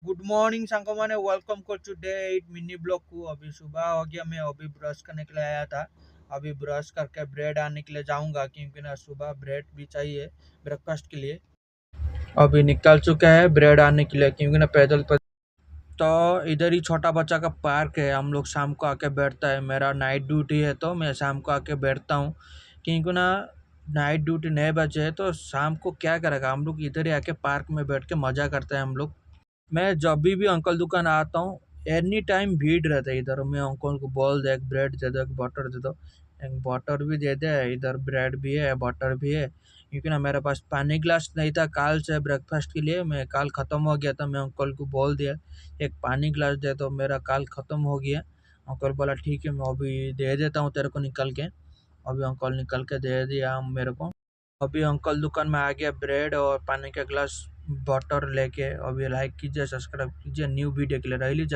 Good morning सांको माने welcome कर today at mini blog को। अभी सुबह हो गया, मैं अभी ब्रश करने के लिए आया था। अभी ब्रश करके ब्रेड आने के लिए जाऊंगा क्योंकि ना सुबह ब्रेड भी चाहिए ब्रेकफास्ट के लिए। अभी निकल चुका है ब्रेड आने के लिए क्योंकि ना पैदल पर। तो इधर ही छोटा बच्चा का पार्क है, हम लोग शाम को आके बैठता है। मेरा नाइट ड्यूटी है तो मैं शाम को आके बैठता हूँ क्योंकि ना नाइट ड्यूटी 9 बजे है तो शाम को क्या करेगा, हम लोग इधर ही आके पार्क में बैठ के मजा करते हैं हम लोग। मैं जब भी अंकल दुकान आता हूँ, एनी टाइम भीड़ रहता है इधर। मैं अंकल को बोल दे एक ब्रेड दे दो, एक बटर दे दो। एक बटर भी दे दे, इधर ब्रेड भी है बटर भी है क्योंकि ना मेरे पास पानी ग्लास नहीं था काल से ब्रेकफास्ट के लिए। मैं काल ख़त्म हो गया था, मैं अंकल को बोल दिया एक पानी ग्लास दे दो, मेरा काल ख़त्म हो गया। अंकल बोला ठीक है, मैं अभी दे देता हूँ तेरे को निकल के। अभी अंकल निकल के दे दिया मेरे को। अभी अंकल दुकान में आ गया ब्रेड और पानी का ग्लास बटर लेके। अभी लाइक कीजिए, सब्सक्राइब कीजिए न्यू वीडियो के लिए। रही लीजिए।